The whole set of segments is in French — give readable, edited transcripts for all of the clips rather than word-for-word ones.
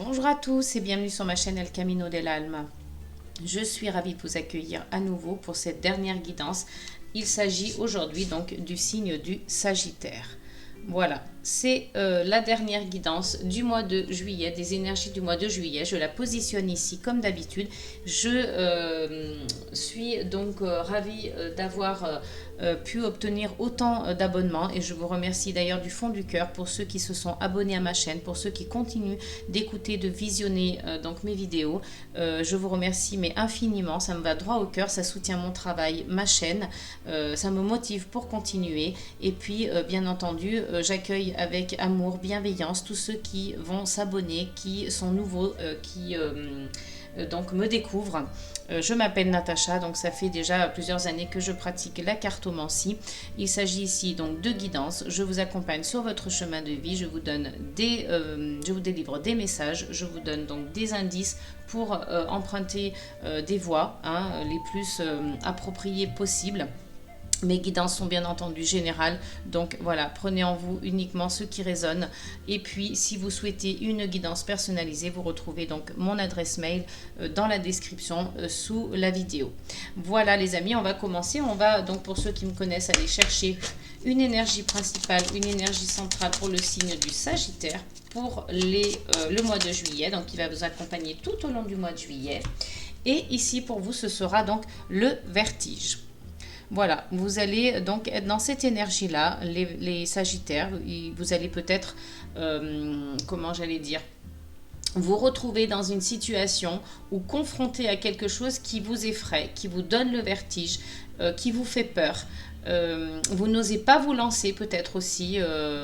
Bonjour à tous et bienvenue sur ma chaîne El Camino del Alma. Je suis ravie de vous accueillir à nouveau pour cette dernière guidance. Il s'agit aujourd'hui donc du signe du Sagittaire. Voilà, c'est la dernière guidance du mois de juillet, des énergies du mois de juillet. Je la positionne ici comme d'habitude. Je suis donc ravie d'avoir pu obtenir autant d'abonnements et je vous remercie d'ailleurs du fond du cœur pour ceux qui se sont abonnés à ma chaîne, pour ceux qui continuent d'écouter, de visionner donc mes vidéos. Je vous remercie mais infiniment, ça me va droit au cœur, ça soutient mon travail, ma chaîne, ça me motive pour continuer et puis bien entendu j'accueille avec amour, bienveillance tous ceux qui vont s'abonner, qui sont nouveaux, qui donc me découvrent. Je m'appelle Natacha, donc ça fait déjà plusieurs années que je pratique la cartomancie. Il s'agit ici donc de guidance. Je vous accompagne sur votre chemin de vie. Je vous délivre des messages. Je vous donne donc des indices pour emprunter des voies les plus appropriées possibles. Mes guidances sont bien entendu générales, donc voilà, prenez en vous uniquement ce qui résonne. Et puis, si vous souhaitez une guidance personnalisée, vous retrouvez donc mon adresse mail dans la description sous la vidéo. Voilà les amis, on va commencer. On va donc, pour ceux qui me connaissent, aller chercher une énergie principale, une énergie centrale pour le signe du Sagittaire pour le mois de juillet, donc qui va vous accompagner tout au long du mois de juillet. Et ici, pour vous, ce sera donc le vertige. Voilà, vous allez donc être dans cette énergie-là, les Sagittaires. Vous allez peut-être, comment j'allais dire, vous retrouver dans une situation ou confronté à quelque chose qui vous effraie, qui vous donne le vertige, qui vous fait peur. Vous n'osez pas vous lancer peut-être aussi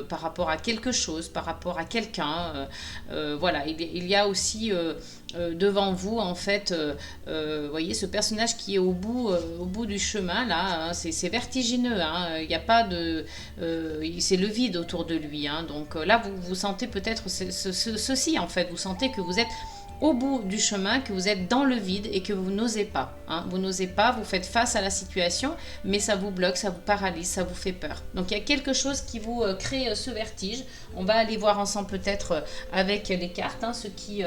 par rapport à quelque chose, par rapport à quelqu'un. Voilà, il y a aussi devant vous en fait, voyez ce personnage qui est au bout du chemin là, c'est vertigineux, il n'y a pas de, c'est le vide autour de lui, donc là vous sentez peut-être ceci en fait, vous sentez que vous êtes au bout du chemin, que vous êtes dans le vide et que vous n'osez pas. Vous n'osez pas, vous faites face à la situation, mais ça vous bloque, ça vous paralyse, ça vous fait peur. Donc il y a quelque chose qui vous crée ce vertige. On va aller voir ensemble peut-être avec les cartes, ce qui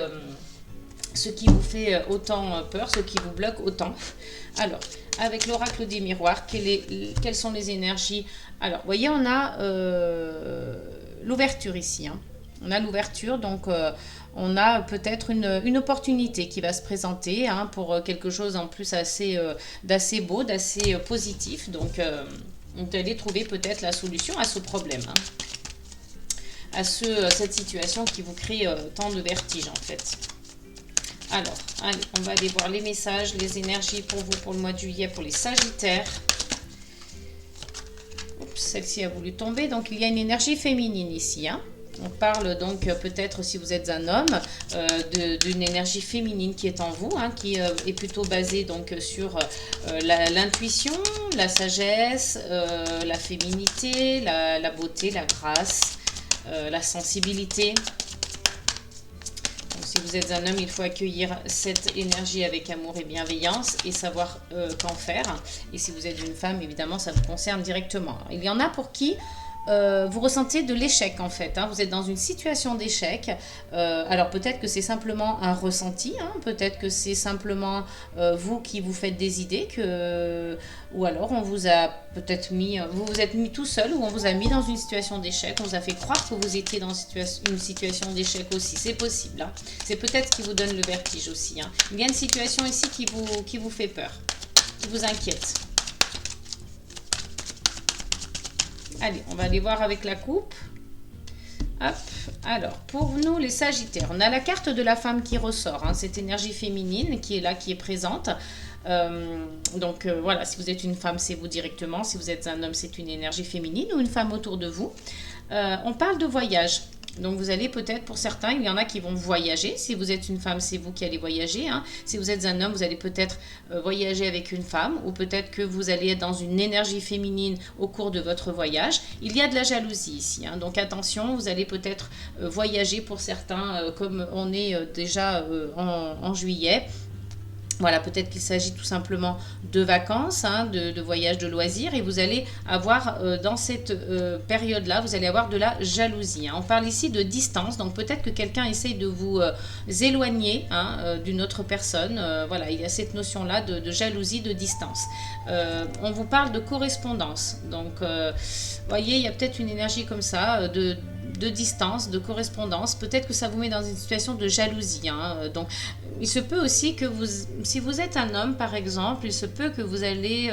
vous fait autant peur, ce qui vous bloque autant. Alors, avec l'oracle des miroirs, quelles sont les énergies? Alors, vous voyez, on a l'ouverture ici. On a l'ouverture, donc on a peut-être une opportunité qui va se présenter pour quelque chose en plus d'assez beau, d'assez positif. Donc, vous allez trouver peut-être la solution à ce problème, à cette situation qui vous crée tant de vertige en fait. Alors, allez, on va aller voir les messages, les énergies pour vous pour le mois de juillet, pour les Sagittaires. Oups, celle-ci a voulu tomber. Donc, il y a une énergie féminine ici. On parle donc peut-être, si vous êtes un homme, d'une énergie féminine qui est en vous, qui est plutôt basée donc sur l'intuition, la sagesse, la féminité, la beauté, la grâce, la sensibilité. Donc, si vous êtes un homme, il faut accueillir cette énergie avec amour et bienveillance et savoir qu'en faire. Et si vous êtes une femme, évidemment, ça vous concerne directement. Il y en a pour qui vous ressentez de l'échec en fait, vous êtes dans une situation d'échec, alors peut-être que c'est simplement un ressenti, peut-être que c'est simplement vous qui vous faites des idées, ou alors on vous a peut-être vous vous êtes mis tout seul, ou on vous a mis dans une situation d'échec, on vous a fait croire que vous étiez dans une situation d'échec aussi, c'est possible, c'est peut-être ce qui vous donne le vertige aussi, Il y a une situation ici qui vous fait peur, qui vous inquiète. Allez, on va aller voir avec la coupe. Hop, alors, pour nous, les Sagittaires, on a la carte de la femme qui ressort, cette énergie féminine qui est là, qui est présente. Donc, voilà, si vous êtes une femme, c'est vous directement. Si vous êtes un homme, c'est une énergie féminine ou une femme autour de vous. On parle de voyage. Donc, vous allez peut-être, pour certains, il y en a qui vont voyager. Si vous êtes une femme, c'est vous qui allez voyager. Si vous êtes un homme, vous allez peut-être voyager avec une femme, ou peut-être que vous allez être dans une énergie féminine au cours de votre voyage. Il y a de la jalousie ici. Donc, attention, vous allez peut-être voyager pour certains, comme on est déjà en juillet. Voilà, peut-être qu'il s'agit tout simplement de vacances, hein, de voyages, de loisirs, et vous allez avoir dans cette période-là, vous allez avoir de la jalousie, hein. On parle ici de distance, donc peut-être que quelqu'un essaye de vous éloigner, hein, d'une autre personne. Voilà, il y a cette notion-là de jalousie, de distance. On vous parle de correspondance, donc voyez, il y a peut-être une énergie comme ça, de distance, de correspondance. Peut-être que ça vous met dans une situation de jalousie, hein. Donc, il se peut aussi que vous, si vous êtes un homme par exemple, il se peut que vous allez...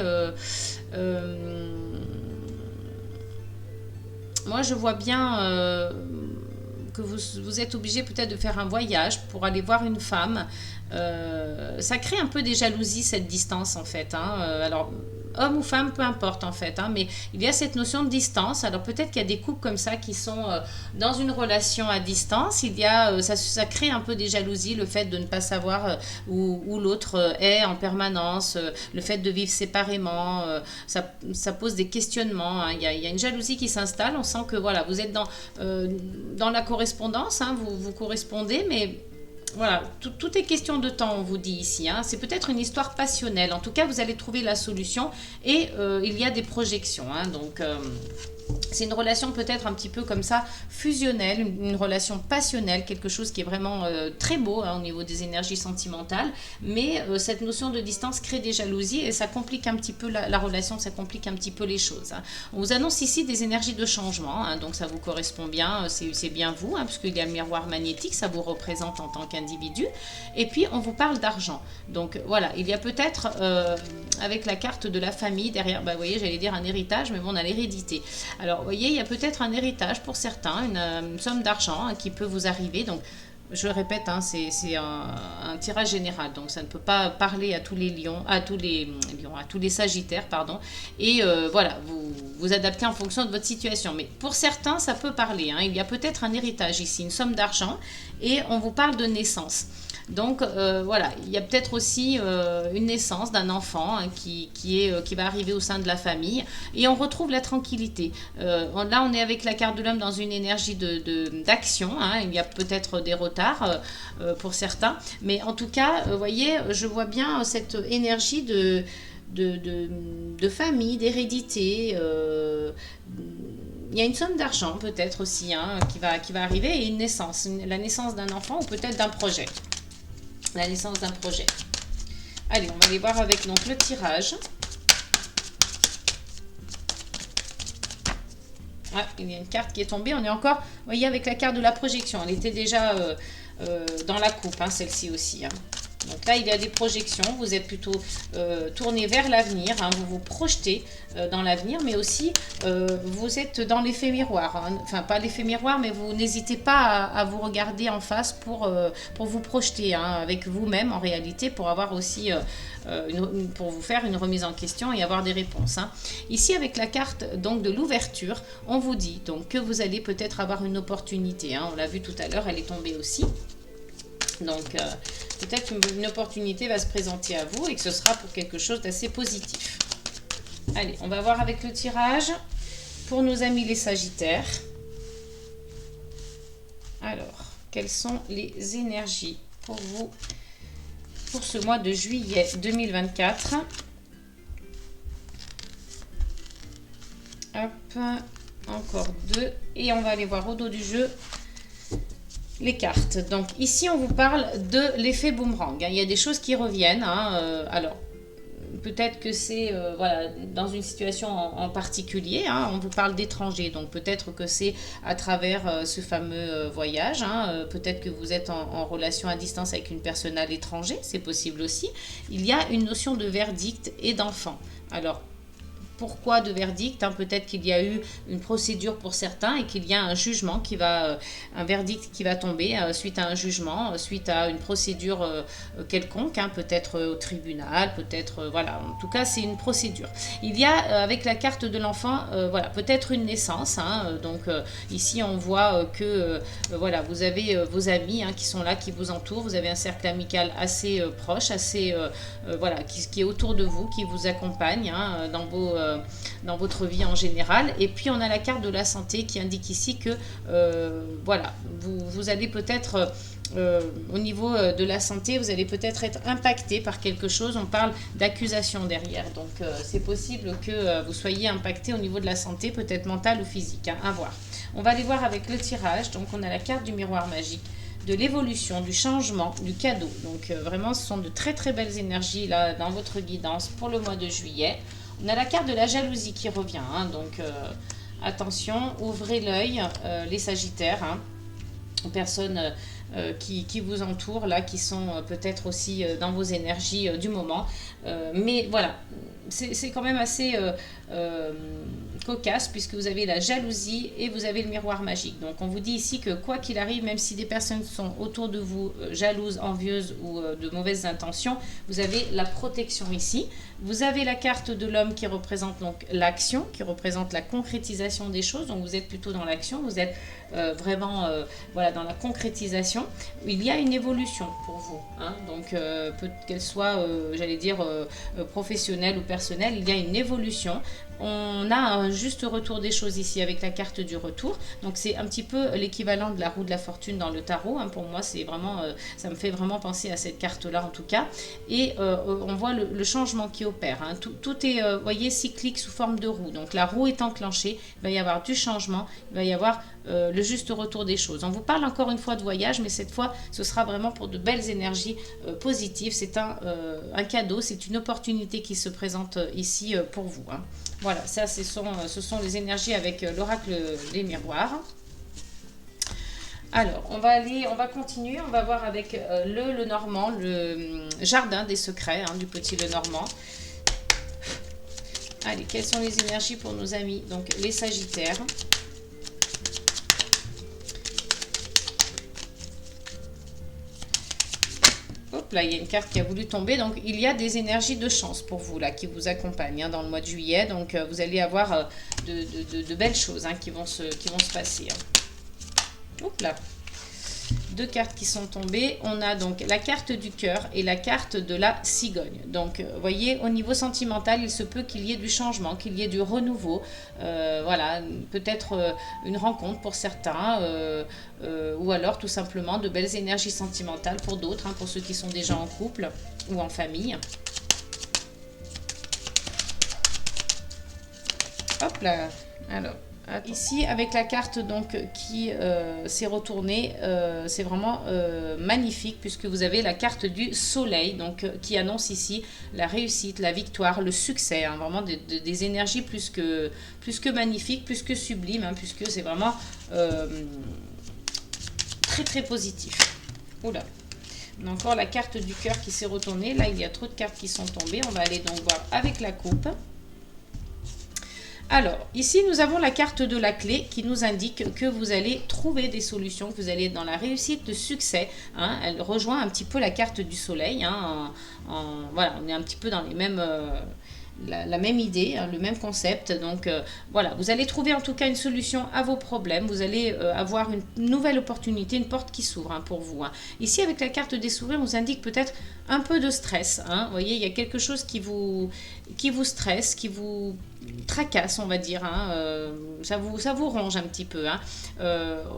moi, je vois bien que vous êtes obligé peut-être de faire un voyage pour aller voir une femme. Ça crée un peu des jalousies, cette distance en fait, hein. Alors, homme ou femme, peu importe en fait, hein, mais il y a cette notion de distance. Alors peut-être qu'il y a des couples comme ça qui sont dans une relation à distance. Il y a, ça crée un peu des jalousies, le fait de ne pas savoir où l'autre est en permanence, le fait de vivre séparément, ça pose des questionnements, hein. Il y a une jalousie qui s'installe. On sent que voilà, vous êtes dans la correspondance, hein, vous correspondez, mais voilà, tout est question de temps, on vous dit ici, hein. C'est peut-être une histoire passionnelle. En tout cas, vous allez trouver la solution et il y a des projections, hein. Donc, c'est une relation peut-être un petit peu comme ça, fusionnelle, une relation passionnelle, quelque chose qui est vraiment très beau, hein, au niveau des énergies sentimentales. Mais cette notion de distance crée des jalousies et ça complique un petit peu la relation, ça complique un petit peu les choses, hein. On vous annonce ici des énergies de changement, hein, donc ça vous correspond bien, c'est bien vous, hein, puisqu'il y a le miroir magnétique, ça vous représente en tant qu'individu. Et puis on vous parle d'argent. Donc voilà, il y a peut-être avec la carte de la famille derrière, bah, vous voyez, j'allais dire un héritage, mais bon, on a l'hérédité. Alors, vous voyez, il y a peut-être un héritage pour certains, une somme d'argent, hein, qui peut vous arriver. Donc, je répète, hein, c'est un tirage général, donc ça ne peut pas parler à tous les lions, à tous les sagittaires, pardon. Et voilà, vous adaptez en fonction de votre situation. Mais pour certains, ça peut parler, hein. Il y a peut-être un héritage ici, une somme d'argent, et on vous parle de naissance. Donc voilà, il y a peut-être aussi une naissance d'un enfant, hein, qui va arriver au sein de la famille et on retrouve la tranquillité. Là, on est avec la carte de l'homme dans une énergie d'action, hein. Il y a peut-être des retards pour certains, mais en tout cas, vous voyez, je vois bien cette énergie de famille, d'hérédité. Il y a une somme d'argent peut-être aussi, hein, qui va arriver et une naissance, la naissance d'un enfant ou peut-être d'un projet. La naissance d'un projet. Allez, on va aller voir avec donc le tirage. Ah, il y a une carte qui est tombée. On est encore, vous voyez, avec la carte de la projection. Elle était déjà dans la coupe, hein, celle-ci aussi, hein. Donc là, il y a des projections. Vous êtes plutôt tourné vers l'avenir, hein. Vous vous projetez dans l'avenir, mais aussi vous êtes dans l'effet miroir, hein. Enfin, pas l'effet miroir, mais vous n'hésitez pas à vous regarder en face pour vous projeter, hein, avec vous-même en réalité, pour avoir aussi pour vous faire une remise en question et avoir des réponses, hein. Ici, avec la carte donc de l'ouverture, on vous dit donc que vous allez peut-être avoir une opportunité, hein. On l'a vu tout à l'heure, elle est tombée aussi. Donc, peut-être une opportunité va se présenter à vous et que ce sera pour quelque chose d'assez positif. Allez, on va voir avec le tirage pour nos amis les Sagittaires. Alors, quelles sont les énergies pour vous pour ce mois de juillet 2024? Hop, encore deux. Et on va aller voir au dos du jeu les cartes. Donc ici, on vous parle de l'effet boomerang, hein. Il y a des choses qui reviennent, hein. Alors, peut-être que c'est voilà, dans une situation en particulier, hein. On vous parle d'étrangers, donc peut-être que c'est à travers ce fameux voyage, hein. Peut-être que vous êtes en relation à distance avec une personne à l'étranger, c'est possible aussi. Il y a une notion de verdict et d'enfant. Alors, pourquoi de verdict, hein? Peut-être qu'il y a eu une procédure pour certains et qu'il y a un jugement un verdict qui va tomber suite à un jugement, suite à une procédure quelconque, hein, peut-être au tribunal, peut-être, voilà, en tout cas c'est une procédure. Il y a avec la carte de l'enfant, voilà, peut-être une naissance, hein. Donc ici on voit que voilà, vous avez vos amis, hein, qui sont là, qui vous entourent, vous avez un cercle amical assez proche, assez voilà, qui est autour de vous, qui vous accompagne, hein, dans votre vie en général. Et puis on a la carte de la santé qui indique ici que voilà, vous allez peut-être au niveau de la santé, vous allez peut-être être impacté par quelque chose. On parle d'accusation derrière. Donc, c'est possible que vous soyez impacté au niveau de la santé, peut-être mentale ou physique. Hein, à voir. On va aller voir avec le tirage. Donc, on a la carte du miroir magique, de l'évolution, du changement, du cadeau. Donc, vraiment, ce sont de très très belles énergies là dans votre guidance pour le mois de juillet. On a la carte de la jalousie qui revient. Hein, donc, attention, ouvrez l'œil, les Sagittaires. Hein, aux personnes qui vous entourent, là, qui sont peut-être aussi dans vos énergies du moment. Mais voilà, c'est quand même assez cocasse, puisque vous avez la jalousie et vous avez le miroir magique. Donc on vous dit ici que quoi qu'il arrive, même si des personnes sont autour de vous jalouses, envieuses ou de mauvaises intentions, vous avez la protection ici. Vous avez la carte de l'homme qui représente donc l'action, qui représente la concrétisation des choses. Donc vous êtes plutôt dans l'action, vous êtes vraiment voilà, dans la concrétisation. Il y a une évolution pour vous. Hein, donc peut qu'elle soit, j'allais dire, professionnelle ou personnelle, il y a une évolution. On a un juste retour des choses ici avec la carte du retour. Donc c'est un petit peu l'équivalent de la roue de la fortune dans le tarot. Hein. Pour moi, c'est vraiment, ça me fait vraiment penser à cette carte-là en tout cas. Et on voit le changement qui opère. Hein. Tout est, voyez, cyclique sous forme de roue. Donc la roue est enclenchée, il va y avoir du changement, il va y avoir le juste retour des choses. On vous parle encore une fois de voyage, mais cette fois, ce sera vraiment pour de belles énergies positives. C'est un cadeau, c'est une opportunité qui se présente ici pour vous. Hein. Voilà, ça ce sont les énergies avec l'oracle des miroirs. Alors, on va continuer, on va voir avec le Normand, le jardin des secrets hein, du petit le Normand. Allez, quelles sont les énergies pour nos amis, donc les Sagittaires? Hop là, il y a une carte qui a voulu tomber. Donc, il y a des énergies de chance pour vous, là, qui vous accompagnent hein, dans le mois de juillet. Donc, vous allez avoir de belles choses hein, qui vont se passer. Hein. Hop là. Deux cartes qui sont tombées. On a donc la carte du cœur et la carte de la cigogne. Donc, vous voyez, au niveau sentimental, il se peut qu'il y ait du changement, qu'il y ait du renouveau. Voilà, peut-être une rencontre pour certains, ou alors tout simplement de belles énergies sentimentales pour d'autres, hein, pour ceux qui sont déjà en couple ou en famille. Hop là, alors. Ici, avec la carte donc qui s'est retournée, c'est vraiment magnifique puisque vous avez la carte du soleil donc qui annonce ici la réussite, la victoire, le succès. Hein, vraiment des énergies plus que magnifiques, plus que sublimes, hein, puisque c'est vraiment très très positif. Oula. On a encore la carte du cœur qui s'est retournée. Là, il y a trop de cartes qui sont tombées. On va aller donc voir avec la coupe. Alors, ici, nous avons la carte de la clé qui nous indique que vous allez trouver des solutions, que vous allez être dans la réussite, de succès. Hein. Elle rejoint un petit peu la carte du soleil. Hein, voilà, on est un petit peu dans les mêmes... la même idée, hein, le même concept. Donc voilà, vous allez trouver en tout cas une solution à vos problèmes. Vous allez avoir une nouvelle opportunité, une porte qui s'ouvre hein, pour vous. Hein. Ici, avec la carte des sourires, on vous indique peut-être un peu de stress. Hein. Vous voyez, il y a quelque chose qui vous stresse, qui vous tracasse, on va dire. Hein. Ça vous ronge un petit peu. Hein.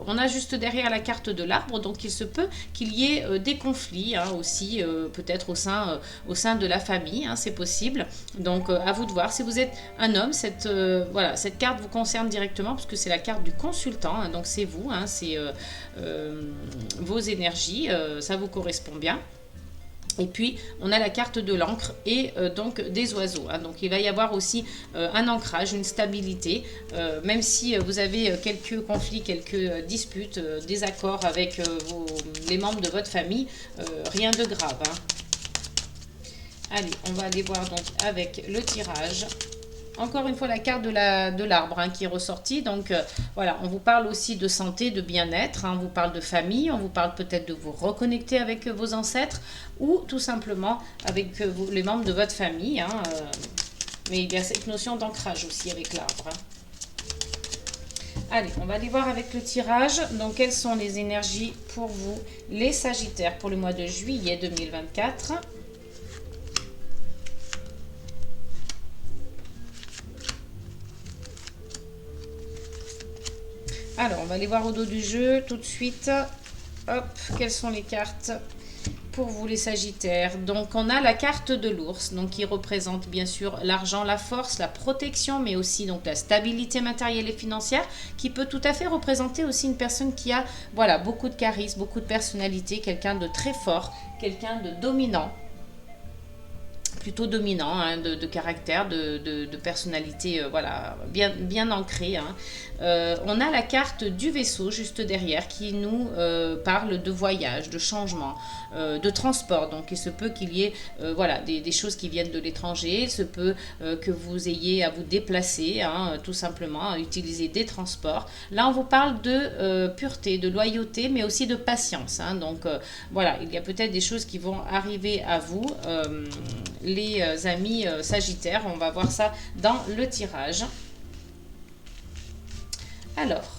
On a juste derrière la carte de l'arbre, donc il se peut qu'il y ait des conflits hein, aussi, peut-être au sein de la famille. Hein, c'est possible. Donc, à vous de voir. Si vous êtes un homme, cette carte vous concerne directement parce que c'est la carte du consultant. Hein, donc, c'est vous, hein, c'est vos énergies. Ça vous correspond bien. Et puis, on a la carte de l'encre et donc des oiseaux. Hein. Donc, il va y avoir aussi un ancrage, une stabilité. Même si vous avez quelques conflits, quelques disputes, désaccords avec les membres de votre famille, rien de grave. Hein. Allez, on va aller voir donc avec le tirage. Encore une fois, la carte de l'arbre hein, qui est ressortie. Donc, voilà, on vous parle aussi de santé, de bien-être. Hein, on vous parle de famille. On vous parle peut-être de vous reconnecter avec vos ancêtres ou tout simplement avec les membres de votre famille. Hein, mais il y a cette notion d'ancrage aussi avec l'arbre. Hein. Allez, on va aller voir avec le tirage. Donc, quelles sont les énergies pour vous, les Sagittaires, pour le mois de juillet 2024 ? Alors, on va aller voir au dos du jeu tout de suite. hop, quelles sont les cartes pour vous les Sagittaires? Donc on a la carte de l'ours, donc qui représente bien sûr l'argent, la force, la protection, mais aussi donc la stabilité matérielle et financière, qui peut tout à fait représenter aussi une personne qui a voilà beaucoup de charisme, beaucoup de personnalité, quelqu'un de très fort, quelqu'un de dominant, plutôt dominant, hein, de caractère, de personnalité, voilà, bien ancrée. Hein. On a la carte du vaisseau juste derrière qui nous parle de voyage, de changement, de transport. Donc il se peut qu'il y ait voilà, des choses qui viennent de l'étranger, il se peut que vous ayez à vous déplacer, hein, tout simplement, à utiliser des transports. Là on vous parle de pureté, de loyauté, mais aussi de patience. Hein. Donc voilà, il y a peut-être des choses qui vont arriver à vous. Les amis Sagittaires, on va voir ça dans le tirage. Alors,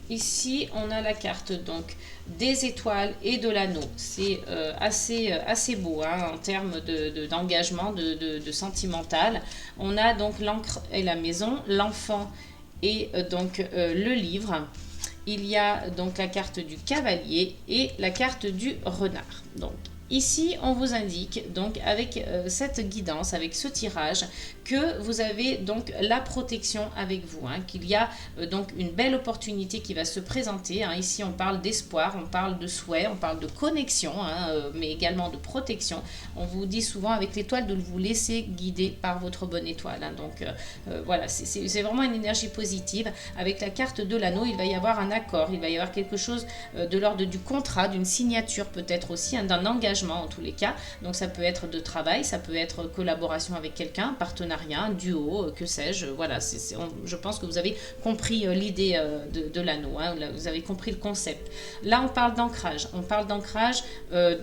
ici, on a la carte donc des étoiles et de l'anneau. C'est assez beau hein, en termes d'engagement, de sentimental. On a donc l'encre et la maison, l'enfant et donc le livre. Il y a donc la carte du cavalier et la carte du renard. Donc, ici, on vous indique donc avec cette guidance, avec ce tirage, que vous avez donc la protection avec vous, hein, qu'il y a donc une belle opportunité qui va se présenter. Hein. Ici, on parle d'espoir, on parle de souhait, on parle de connexion, hein, mais également de protection. On vous dit souvent avec l'étoile de vous laisser guider par votre bonne étoile. Hein. Donc voilà, c'est vraiment une énergie positive. Avec la carte de l'anneau, il va y avoir un accord, il va y avoir quelque chose de l'ordre du contrat, d'une signature peut-être aussi, hein, d'un engagement en tous les cas. Donc ça peut être de travail, ça peut être collaboration avec quelqu'un, partenariat, un duo, que sais-je. Voilà, je pense que vous avez compris l'idée de l'anneau, hein, vous avez compris le concept. Là, on parle d'ancrage. On parle d'ancrage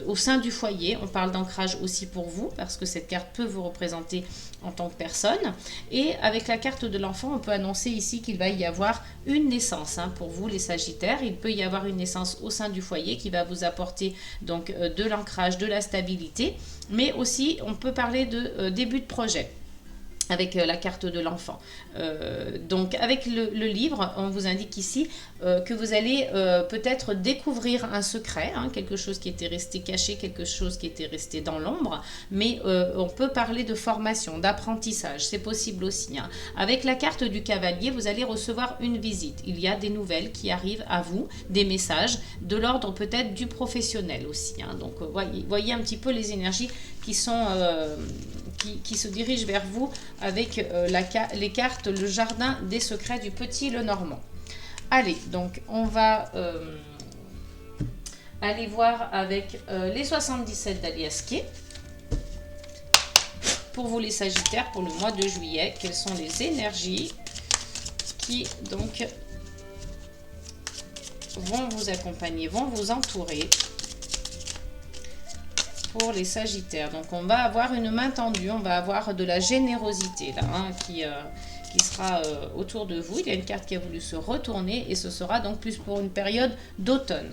au sein du foyer. On parle d'ancrage aussi pour vous, parce que cette carte peut vous représenter en tant que personne. Et avec la carte de l'enfant, on peut annoncer ici qu'il va y avoir une naissance. Hein, pour vous, les Sagittaires, il peut y avoir une naissance au sein du foyer qui va vous apporter donc de l'ancrage, de la stabilité. Mais aussi, on peut parler de début de projet avec la carte de l'enfant. Donc avec le livre, on vous indique ici que vous allez peut-être découvrir un secret, hein, quelque chose qui était resté caché, quelque chose qui était resté dans l'ombre, mais on peut parler de formation, d'apprentissage, c'est possible aussi. Hein. Avec la carte du cavalier, vous allez recevoir une visite. Il y a des nouvelles qui arrivent à vous, des messages de l'ordre peut-être du professionnel aussi. Hein. Donc voyez un petit peu les énergies qui sont... Qui se dirige vers vous avec les cartes Le Jardin des Secrets du Petit Lenormand. Allez, donc on va aller voir avec les 77 d'Aliasquet. Pour vous les Sagittaires, pour le mois de juillet, quelles sont les énergies qui donc vont vous accompagner, vont vous entourer pour les Sagittaires. Donc on va avoir une main tendue, on va avoir de la générosité là, hein, qui sera autour de vous. Il y a une carte qui a voulu se retourner et ce sera donc plus pour une période d'automne.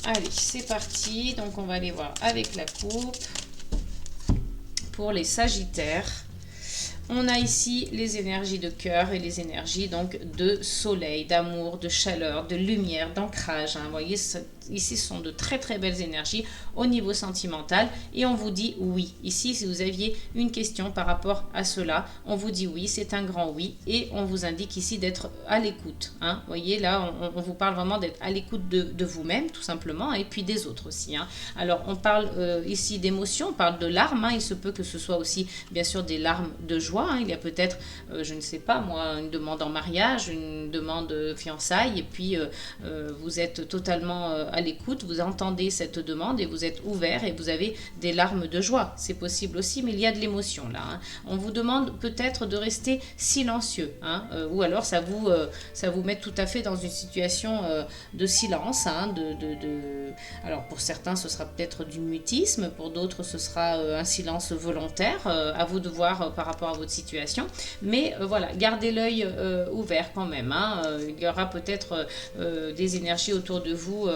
Allez, c'est parti. Donc on va aller voir avec la coupe pour les Sagittaires. On a ici les énergies de cœur et les énergies donc de soleil, d'amour, de chaleur, de lumière, d'ancrage. Hein. Vous voyez, ici, ce sont de très très belles énergies au niveau sentimental. Et on vous dit oui. Ici, si vous aviez une question par rapport à cela, on vous dit oui, c'est un grand oui. Et on vous indique ici d'être à l'écoute. Hein. Vous voyez, là, on vous parle vraiment d'être à l'écoute de vous-même, tout simplement, et puis des autres aussi. Hein. Alors, on parle ici d'émotions, on parle de larmes. Hein. Il se peut que ce soit aussi, bien sûr, des larmes de joie. Hein. Il y a peut-être, je ne sais pas moi, une demande en mariage, une demande de fiançailles, et puis vous êtes totalement à l'écoute, vous entendez cette demande et vous êtes ouvert et vous avez des larmes de joie. C'est possible aussi, mais il y a de l'émotion là. Hein. On vous demande peut-être de rester silencieux, hein, ou alors ça vous met tout à fait dans une situation de silence. Hein, Alors pour certains, ce sera peut-être du mutisme, pour d'autres, ce sera un silence volontaire. À vous de voir par rapport à votre situation. Mais voilà, gardez l'œil ouvert quand même. Hein. Il y aura peut-être des énergies autour de vous,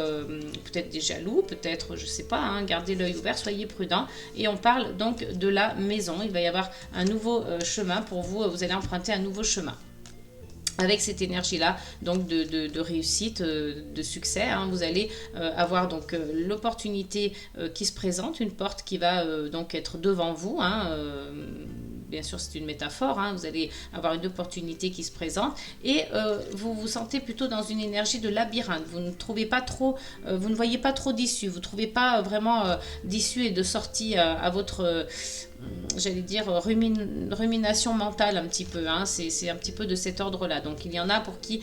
peut-être des jaloux, peut-être, je ne sais pas, hein, gardez l'œil ouvert, soyez prudents. Et on parle donc de la maison. Il va y avoir un nouveau chemin pour vous, vous allez emprunter un nouveau chemin. avec cette énergie-là, donc de réussite, de succès, hein. Vous allez avoir donc l'opportunité qui se présente, une porte qui va donc être devant vous, hein, bien sûr c'est une métaphore, hein. Vous allez avoir une opportunité qui se présente et vous vous sentez plutôt dans une énergie de labyrinthe. Vous ne trouvez pas trop, vous ne voyez pas trop d'issue, vous ne trouvez pas vraiment d'issue et de sortie à votre j'allais dire rumination mentale un petit peu, hein. C'est un petit peu de cet ordre là. Donc il y en a pour qui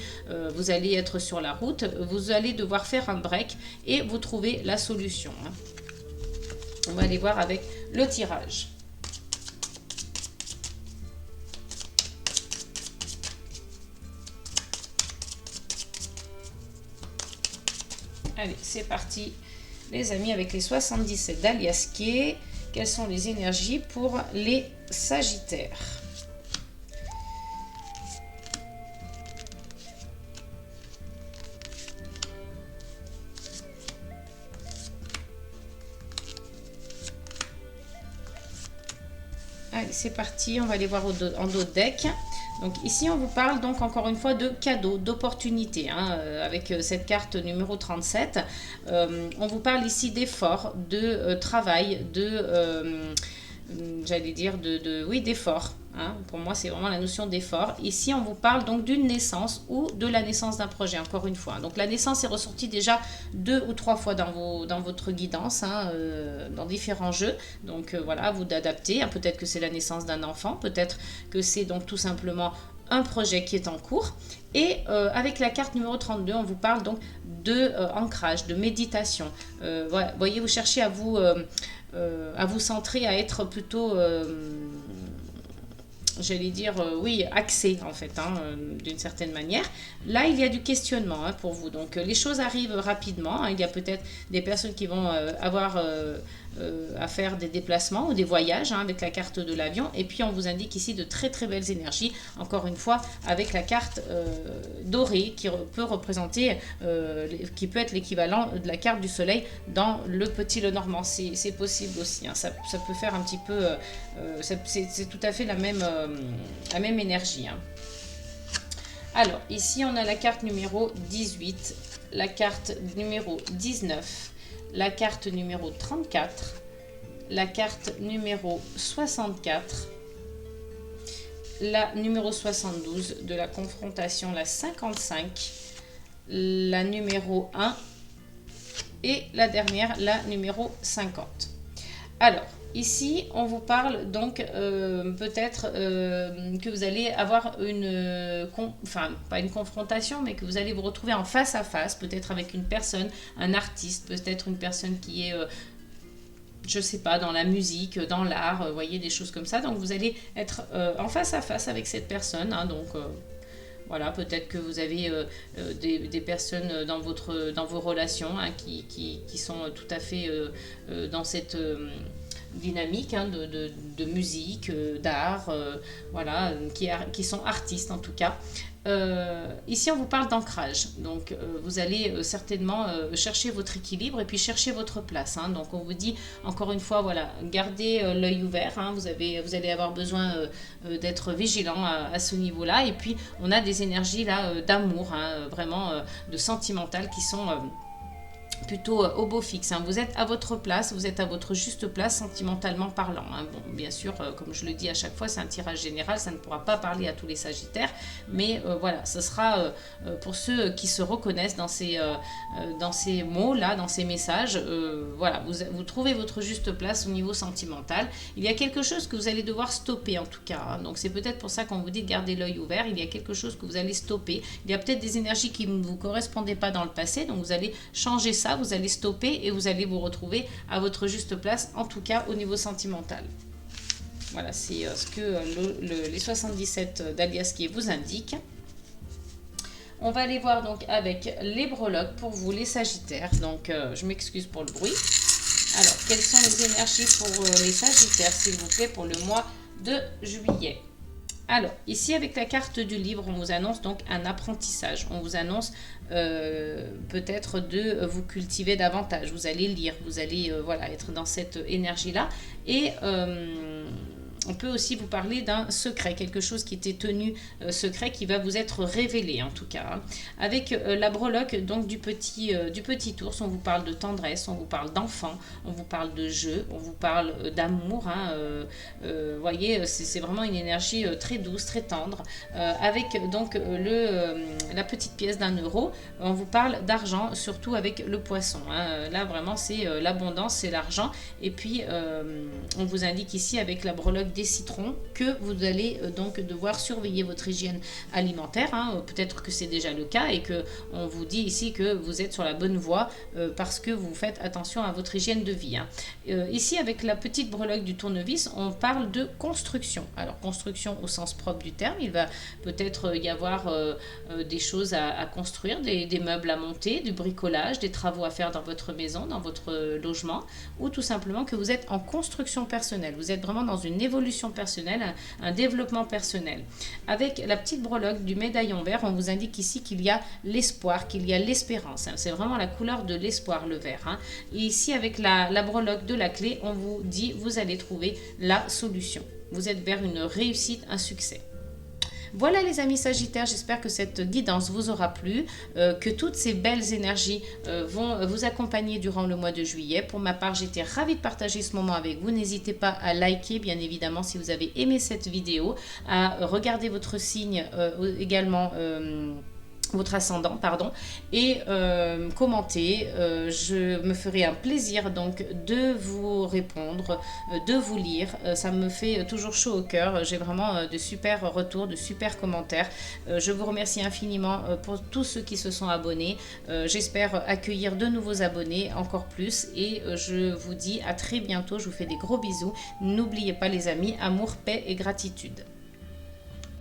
vous allez être sur la route, vous allez devoir faire un break et vous trouvez la solution, hein. On va aller voir avec le tirage. Allez, c'est parti les amis avec les 77 d'Alias Kay. Quelles sont les énergies pour les Sagittaires? Allez, c'est parti, on va aller voir en dos de deck. Donc ici, on vous parle donc encore une fois de cadeaux, d'opportunités, hein, avec cette carte numéro 37. On vous parle ici d'efforts, de travail, j'allais dire, oui, d'effort. Hein. Pour moi, c'est vraiment la notion d'effort. Ici, on vous parle donc d'une naissance ou de la naissance d'un projet, encore une fois. Donc, la naissance est ressortie déjà 2 ou 3 fois dans votre guidance, hein, dans différents jeux. Donc, voilà, à vous d'adapter. Peut-être que c'est la naissance d'un enfant, peut-être que c'est donc tout simplement un projet qui est en cours. Et avec la carte numéro 32, on vous parle donc de ancrage, de méditation. Voilà, voyez, vous cherchez à vous centrer, à être plutôt j'allais dire, oui, axé en fait, hein, d'une certaine manière. Là, il y a du questionnement, hein, pour vous. Donc, les choses arrivent rapidement, hein. Il y a peut-être des personnes qui vont avoir à faire des déplacements ou des voyages, hein, avec la carte de l'avion. Et puis, on vous indique ici de très très belles énergies, encore une fois, avec la carte dorée qui peut représenter, qui peut être l'équivalent de la carte du soleil dans le petit Lenormand. C'est possible aussi, hein. Ça peut faire un petit peu... c'est tout à fait la même énergie, hein. Alors, ici, on a la carte numéro 18, la carte numéro 19, la carte numéro 34, la carte numéro 64, la numéro 72 de la confrontation, la 55, la numéro 1 et la dernière, la numéro 50. Alors, ici, on vous parle donc peut-être que vous allez avoir pas une confrontation, mais que vous allez vous retrouver en face à face, peut-être avec une personne, un artiste, peut-être une personne qui est, je sais pas, dans la musique, dans l'art, vous voyez, des choses comme ça. Donc, vous allez être en face à face avec cette personne, hein, donc... Voilà, peut-être que vous avez des personnes dans vos relations, hein, qui sont tout à fait dans cette dynamique, hein, de musique, d'art, voilà, qui sont artistes en tout cas. Ici, on vous parle d'ancrage. Donc, vous allez certainement chercher votre équilibre et puis chercher votre place, hein. Donc, on vous dit, encore une fois, voilà, gardez l'œil ouvert, hein. Vous allez avoir besoin d'être vigilant à ce niveau-là. Et puis, on a des énergies là d'amour, hein, vraiment de sentimental qui sont... plutôt au beau fixe, hein. Vous êtes à votre place, vous êtes à votre juste place sentimentalement parlant, hein. Bon, bien sûr, comme je le dis à chaque fois, c'est un tirage général, ça ne pourra pas parler à tous les Sagittaires, mais voilà, ce sera pour ceux qui se reconnaissent dans ces mots-là, dans ces messages. Voilà, vous trouvez votre juste place au niveau sentimental. Il y a quelque chose que vous allez devoir stopper en tout cas, hein. Donc c'est peut-être pour ça qu'on vous dit de garder l'œil ouvert. Il y a quelque chose que vous allez stopper. Il y a peut-être des énergies qui ne vous correspondaient pas dans le passé, donc vous allez changer ça. Vous allez stopper et vous allez vous retrouver à votre juste place, en tout cas au niveau sentimental. Voilà, c'est ce que les 77 d'Alias Kay vous indiquent. On va aller voir donc avec les breloques pour vous, les Sagittaires. Donc, je m'excuse pour le bruit. Alors, quelles sont les énergies pour les Sagittaires, s'il vous plaît, pour le mois de juillet? Alors, ici, avec la carte du livre, on vous annonce donc un apprentissage. On vous annonce peut-être de vous cultiver davantage. Vous allez lire, vous allez voilà, être dans cette énergie-là. Et on peut aussi vous parler d'un secret, quelque chose qui était tenu secret, qui va vous être révélé en tout cas. Hein. Avec la breloque donc du petit ours, on vous parle de tendresse, on vous parle d'enfant, on vous parle de jeu, on vous parle d'amour. Hein, voyez, c'est vraiment une énergie très douce, très tendre. Avec donc la petite pièce d'1 €, on vous parle d'argent, surtout avec le poisson. Hein. Là vraiment c'est l'abondance, c'est l'argent. Et puis on vous indique ici avec la breloque des citrons que vous allez donc devoir surveiller votre hygiène alimentaire. Hein. Peut-être que c'est déjà le cas et que on vous dit ici que vous êtes sur la bonne voie parce que vous faites attention à votre hygiène de vie. Hein. Ici avec la petite breloque du tournevis, on parle de construction. Alors construction au sens propre du terme, il va peut-être y avoir des choses à construire, des meubles à monter, du bricolage, des travaux à faire dans votre maison, dans votre logement, ou tout simplement que vous êtes en construction personnelle. Vous êtes vraiment dans une évolution personnelle, un développement personnel. Avec la petite breloque du médaillon vert, on vous indique ici qu'il y a l'espoir, qu'il y a l'espérance. Hein. C'est vraiment la couleur de l'espoir, le vert. Hein. Et ici, avec la breloque de la clé, on vous dit vous allez trouver la solution. Vous êtes vers une réussite, un succès. Voilà les amis Sagittaires, j'espère que cette guidance vous aura plu, que toutes ces belles énergies vont vous accompagner durant le mois de juillet. Pour ma part, j'étais ravie de partager ce moment avec vous. N'hésitez pas à liker, bien évidemment, si vous avez aimé cette vidéo, à regarder votre signe également. Votre ascendant, pardon, et commenter. Je me ferai un plaisir donc de vous répondre, de vous lire. Ça me fait toujours chaud au cœur. J'ai vraiment de super retours, de super commentaires. Je vous remercie infiniment pour tous ceux qui se sont abonnés. J'espère accueillir de nouveaux abonnés, encore plus. Et je vous dis à très bientôt. Je vous fais des gros bisous. N'oubliez pas les amis, amour, paix et gratitude.